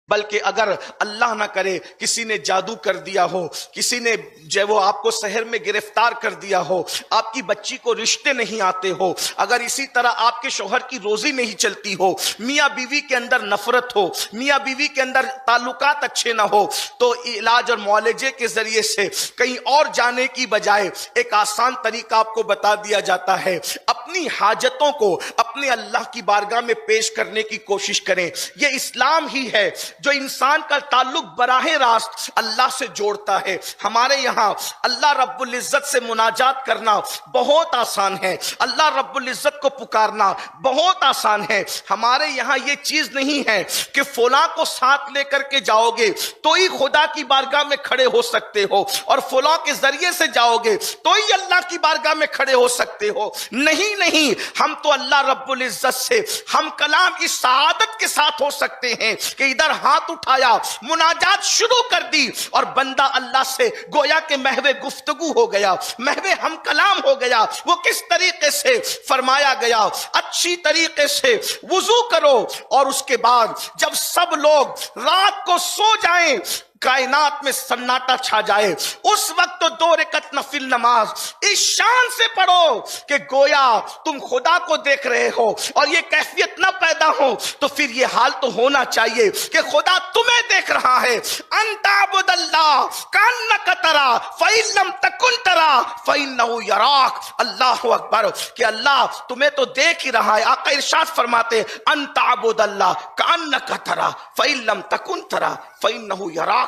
بلکہ اگر اللہ نہ کرے کسی نے جادو کر دیا ہو، کسی نے جو وہ آپ کو شہر میں گرفتار کر دیا ہو، آپ کی بچی کو رشتے نہیں آتے ہو، اگر اسی طرح آپ کے شوہر کی روزی نہیں چلتی ہو، میاں بیوی کے اندر نفرت ہو، میاں بیوی کے اندر تعلقات اچھے نہ ہو، تو علاج اور معالجے کے ذریعے سے کہیں اور جانے کی بجائے ایک آسان طریقہ آپ کو بتا دیا جاتا ہے۔ اپنی حاجتوں کو اپنے اللہ کی بارگاہ میں پیش کرنے کی کوشش کریں۔ یہ اسلام ہی ہے جو انسان کا تعلق براہ راست اللہ سے جوڑتا ہے۔ ہمارے یہاں اللہ رب العزت سے مناجات کرنا بہت آسان ہے، اللہ رب العزت کو پکارنا بہت آسان ہے۔ ہمارے یہاں یہ چیز نہیں ہے کہ فلاں کو ساتھ لے کر کے جاؤ گے تو ہی خدا کی بارگاہ میں کھڑے ہو سکتے ہو، اور فلاں کے ذریعے سے جاؤ گے تو ہی اللہ کی بارگاہ میں کھڑے ہو سکتے ہو۔ نہیں، ہم تو اللہ رب العزت سے ہم کلام اس سعادت کے ساتھ ہو سکتے ہیں کہ ادھر ہاتھ اٹھایا، مناجات شروع کر دی، اور بندہ اللہ سے گویا کہ محو گفتگو ہو گیا، محو ہم کلام ہو گیا۔ وہ کس طریقے سے فرمایا گیا؟ اچھی طریقے سے وضو کرو، اور اس کے بعد جب سب لوگ رات کو سو جائیں، کائنات میں سناٹا چھا جائے، اس وقت تو 2 رکعت نفل نماز اس شان سے پڑھو کہ گویا تم خدا کو دیکھ رہے ہو، اور یہ کیفیت نہ پیدا ہو تو پھر یہ حال تو ہونا چاہیے کہ خدا تمہیں دیکھ رہا ہے۔ انت عبد اللہ کانک ترا فإن لم تکن ترا فإنہ یراک۔ اللہ اکبر، کہ اللہ تمہیں تو دیکھ ہی رہا ہے۔ آقا ارشاد فرماتے انت عبد اللہ کانک ترا فإن لم تکن ترا فإنہ یراک۔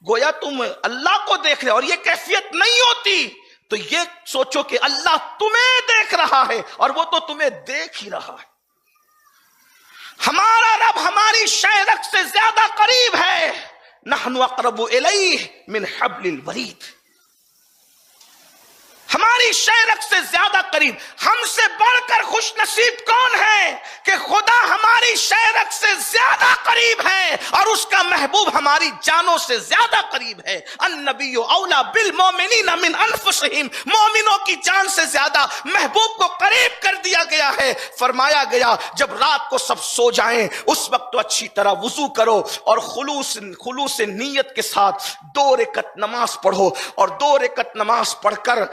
گویا تم اللہ کو دیکھ رہے، اور یہ کیفیت نہیں ہوتی تو یہ سوچو کہ اللہ تمہیں دیکھ رہا ہے، اور وہ تو تمہیں دیکھ ہی رہا ہے۔ ہمارا رب ہماری شہرک سے زیادہ قریب ہے، نحن اقرب الیہ من حبل الورید۔ ہماری شہرک سے زیادہ قریب، ہم سے بڑھ کر خوش نصیب کون ہے کہ خدا ہماری شہرک سے زیادہ قریب ہے، اور اس کا محبوب ہماری جانوں سے زیادہ قریب ہے۔ النبی اولا بالمؤمنین من انفسہم، مومنوں کی جان سے زیادہ محبوب کو قریب کر دیا گیا ہے۔ فرمایا گیا جب رات کو سب سو جائیں اس وقت تو اچھی طرح وضو کرو، اور خلوص نیت کے ساتھ 2 رکعت نماز پڑھو، اور 2 رکعت نماز پڑھ کر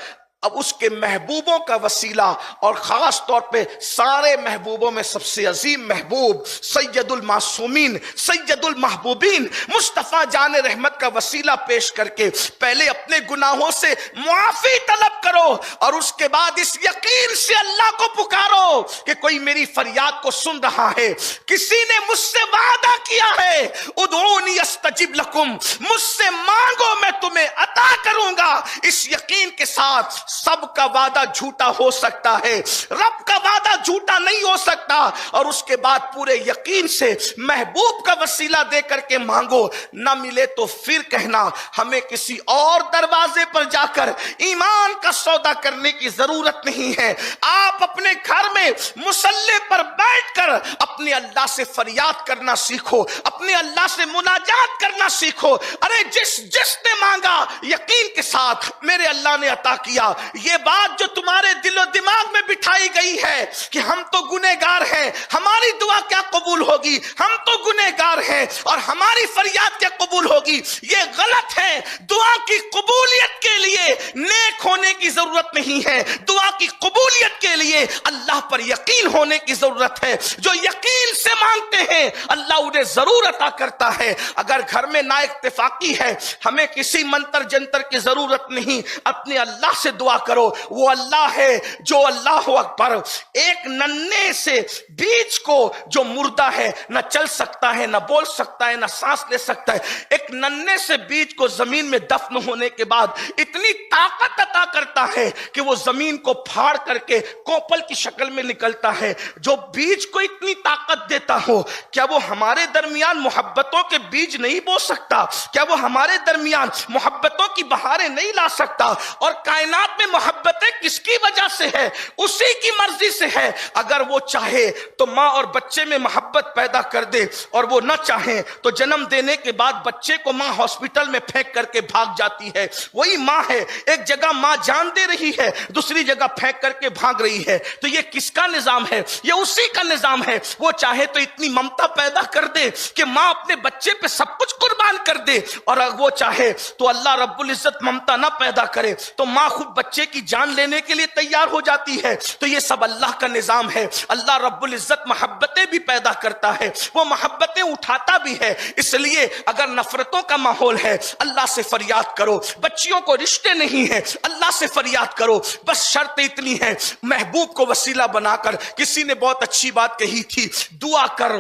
اب اس کے محبوبوں کا وسیلہ، اور خاص طور پہ سارے محبوبوں میں سب سے عظیم محبوب سید المعصومین، سید المحبوبین مصطفیٰ جان رحمت کا وسیلہ پیش کر کے پہلے اپنے گناہوں سے معافی طلب کرو، اور اس کے بعد اس یقین سے اللہ کو پکارو کہ کوئی میری فریاد کو سن رہا ہے۔ کسی نے مجھ سے وعدہ کیا ہے ادعونی استجب لکم، مجھ سے مانگو میں تمہیں عطا کروں گا۔ اس یقین کے ساتھ سب کا وعدہ جھوٹا ہو سکتا ہے، رب کا وعدہ جھوٹا نہیں ہو سکتا، اور اس کے بعد پورے یقین سے محبوب کا وسیلہ دے کر کے مانگو۔ نہ ملے تو پھر کہنا ہمیں کسی اور دروازے پر جا کر ایمان کا سودا کرنے کی ضرورت نہیں ہے۔ آپ اپنے گھر میں مصلی پر بیٹھ کر اپنے اللہ سے فریاد کرنا سیکھو، اپنے اللہ سے مناجات کرنا سیکھو۔ ارے جس نے مانگا یقین کے ساتھ میرے اللہ نے عطا کیا۔ یہ بات جو تمہارے دل و دماغ میں بٹھائی گئی ہے کہ ہم تو گنہگار ہیں، ہماری دعا کیا قبول ہوگی، ہم تو گنہگار ہیں اور ہماری فریاد کیا قبول ہوگی، یہ غلط ہے۔ دعا کی قبولیت کے لیے نیک ہونے کی ضرورت نہیں ہے، دعا کی قبولیت کے لیے اللہ پر یقین ہونے کی ضرورت ہے۔ جو یقین سے مانگتے ہیں اللہ انہیں ضرور عطا کرتا ہے۔ اگر گھر میں نا اتفاقی ہے، ہمیں کسی منتر جنتر کی ضرورت نہیں، اپنے اللہ سے دعا کرو۔ وہ اللہ ہے جو اللہ اکبر ایک ننھے سے بیج کو جو مردہ ہے، نہ چل سکتا ہے، نہ بول سکتا ہے، نہ سانس لے سکتا ہے، ایک ننھے سے بیج کو زمین میں دفن ہونے کے بعد اتنی طاقت عطا کرتا ہے کہ وہ زمین کو پھاڑ کر کے کوپل کی شکل میں نکلتا ہے۔ جو بیج کو اتنی طاقت دیتا ہو، کیا وہ ہمارے درمیان محبتوں کے بیج نہیں بو سکتا؟ کیا وہ ہمارے درمیان محبتوں محبتوں کی بہاریں نہیں لا سکتا، اور کائنات میں محبتیں کس کی وجہ سے ہے؟ اسی کی مرضی سے ہے۔ اگر وہ چاہے تو ماں اور بچے میں محبت پیدا کر دے، اور وہ نہ چاہیں تو جنم دینے کے بعد بچے کو ماں ہاسپٹل میں پھینک کر کے بھاگ جاتی ہے۔ وہی ماں ہے، ایک جگہ ماں جان دے رہی ہے، دوسری جگہ پھینک کر کے بھاگ رہی ہے۔ تو یہ کس کا نظام ہے؟ یہ اسی کا نظام ہے۔ وہ چاہے تو اتنی ممتا پیدا کر دے کہ ماں اپنے بچے پہ سب کچھ قربان کر دے، اور اگر وہ چاہے تو اللہ رب العزت ممتا نہ پیدا کرے تو ماں خود بچے کی جان لینے کے لیے تیار ہو جاتی ہے۔ تو یہ سب اللہ کا نظام ہے۔ اللہ رب العزت محبتیں بھی پیدا کرتا ہے، وہ محبتیں اٹھاتا بھی ہے۔ اس لیے اگر نفرتوں کا ماحول ہے، اللہ سے فریاد کرو۔ بچیوں کو رشتے نہیں ہیں، اللہ سے فریاد کرو۔ بس شرط اتنی ہے، محبوب کو وسیلہ بنا کر۔ کسی نے بہت اچھی بات کہی تھی، دعا کر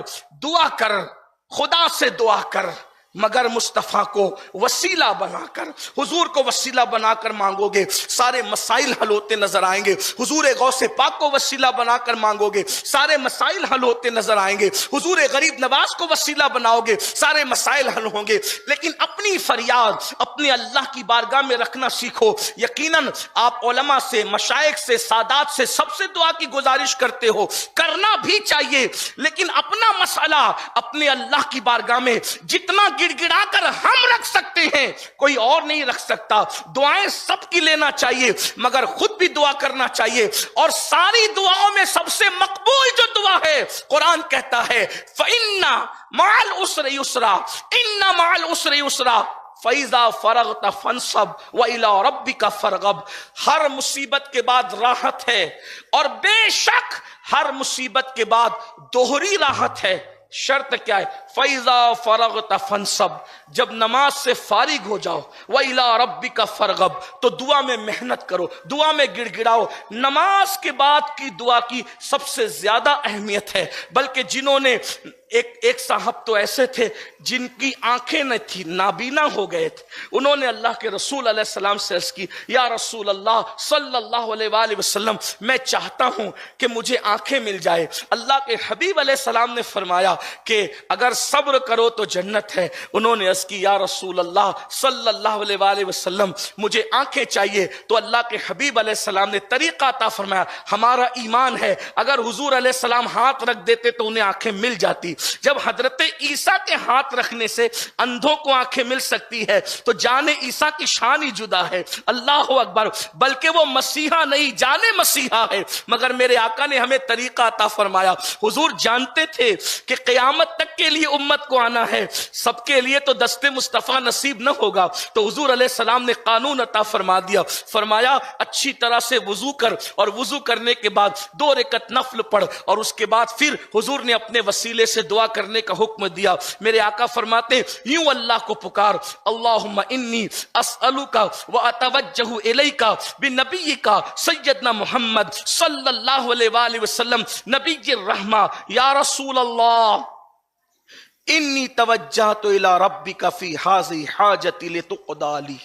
خدا سے دعا کر، مگر مصطفیٰ کو وسیلہ بنا کر، حضور کو وسیلہ بنا کر مانگو گے سارے مسائل حل ہوتے نظر آئیں گے۔ حضور غوث پاک کو وسیلہ بنا کر مانگو گے سارے مسائل حل ہوتے نظر آئیں گے۔ حضور غریب نواز کو وسیلہ بناؤ گے سارے مسائل حل ہوں گے۔ لیکن اپنی فریاد اپنے اللہ کی بارگاہ میں رکھنا سیکھو۔ یقیناً آپ علماء سے، مشائخ سے، سادات سے سب سے دعا کی گزارش کرتے ہو، کرنا بھی چاہیے، لیکن اپنا مسئلہ اپنے اللہ کی بارگاہ میں جتنا گڑ گڑا کر ہم رکھ سکتے ہیں کوئی اور نہیں رکھ سکتا۔ دعائیں سب کی لینا چاہیے، مگر خود بھی دعا کرنا چاہیے۔ اور ساری دعاؤں میں سب سے مقبول جو دعا ہے، قرآن کہتا ہے فَإِنَّ مَعَ الْعُسْرِ يُسْرًا إِنَّ مَعَ الْعُسْرِ يُسْرًا فَإِذَا فَرَغْتَ فَانْصَبْ وَإِلَىٰ رَبِّكَ فَارْغَب۔ ہر مصیبت کے بعد راحت ہے، اور بے شک ہر مصیبت کے بعد دوہری راحت ہے۔ شرط کیا ہے؟ فَإِذَا فَرَغْتَ فَانْصَبْ، جب نماز سے فارغ ہو جاؤ، وَإِلَىٰ رَبِّكَ فَارْغَب، تو دعا میں محنت کرو، دعا میں گڑ گڑاؤ۔ نماز کے بعد کی دعا کی سب سے زیادہ اہمیت ہے۔ بلکہ جنہوں نے ایک صاحب تو ایسے تھے جن کی آنکھیں نہ تھی، نابینا ہو گئے تھے، انہوں نے اللہ کے رسول علیہ السلام سے عرض کی، یا رسول اللہ صلی اللہ علیہ وآلہ وسلم، میں چاہتا ہوں کہ مجھے آنکھیں مل جائے۔ اللہ کے حبیب علیہ السلام نے فرمایا کہ اگر صبر کرو تو جنت ہے۔ انہوں نے عرض کی، یا رسول اللہ صلی اللہ علیہ وآلہ وسلم، مجھے آنکھیں چاہیے۔ تو اللہ کے حبیب علیہ السلام نے طریقہ عطا فرمایا۔ ہمارا ایمان ہے اگر حضور علیہ السلام ہاتھ رکھ دیتے تو انہیں آنکھیں مل جاتی۔ جب حضرت عیسیٰ کے ہاتھ رکھنے سے اندھوں کو آنکھیں مل سکتی ہے تو جان عیسیٰ کی شان ہی جدا ہے۔ اللہ اکبر۔ بلکہ وہ مسیحا نہیں، جان مسیحا ہے، مگر میرے آقا نے ہمیں طریقہ عطا فرمایا۔ حضور جانتے تھے کہ قیامت تک کے لیے امت کو آنا ہے، سب کے لیے تو دست مصطفیٰ نصیب نہ ہوگا، تو حضور علیہ السلام نے قانون عطا فرما دیا۔ فرمایا اچھی طرح سے وضو کر، اور وضو کرنے کے بعد 2 رکعت نفل پڑھ، اور اس کے بعد پھر حضور نے اپنے وسیلے سے دعا کرنے کا حکم دیا۔ میرے آقا فرماتے یوں اللہ کو پکار، اللہم انی اسألک واتوجہ الیک بنبیک سیدنا محمد صلی اللہ علیہ وآلہ وسلم نبی الرحمہ، یا رسول اللہ انی توجہت الی ربک فی ھذی حاجتی لتقضی لی۔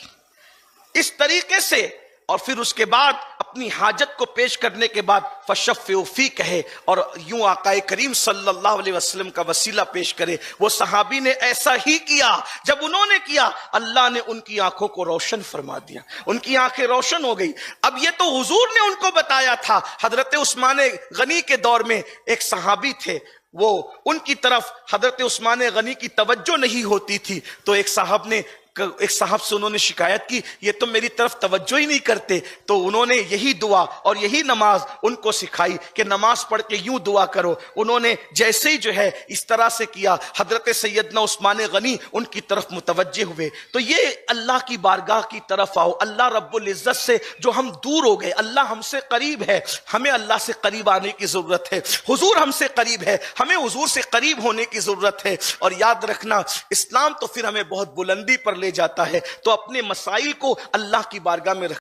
اس طریقے سے، اور پھر اس کے بعد اپنی حاجت کو پیش کرنے کے بعد فشفعوا فی کہے، اور یوں آقا کریم صلی اللہ علیہ وسلم کا وسیلہ پیش کرے۔ وہ صحابی نے ایسا ہی کیا۔ جب انہوں نے کیا، اللہ نے ان کی آنکھوں کو روشن فرما دیا، ان کی آنکھیں روشن ہو گئی۔ اب یہ تو حضور نے ان کو بتایا تھا۔ حضرت عثمان غنی کے دور میں ایک صحابی تھے، وہ ان کی طرف حضرت عثمان غنی کی توجہ نہیں ہوتی تھی، تو ایک صاحب سے انہوں نے شکایت کی، یہ تو میری طرف توجہ ہی نہیں کرتے۔ تو انہوں نے یہی دعا اور یہی نماز ان کو سکھائی کہ نماز پڑھ کے یوں دعا کرو۔ انہوں نے جیسے ہی جو ہے اس طرح سے کیا، حضرت سیدنا عثمان غنی ان کی طرف متوجہ ہوئے۔ تو یہ اللہ کی بارگاہ کی طرف آؤ۔ اللہ رب العزت سے جو ہم دور ہو گئے، اللہ ہم سے قریب ہے، ہمیں اللہ سے قریب آنے کی ضرورت ہے۔ حضور ہم سے قریب ہے، ہمیں حضور سے قریب ہونے کی ضرورت ہے۔ اور یاد رکھنا، اسلام تو پھر ہمیں بہت بلندی پر لے جاتا ہے، تو اپنے مسائل کو اللہ کی بارگاہ میں رکھ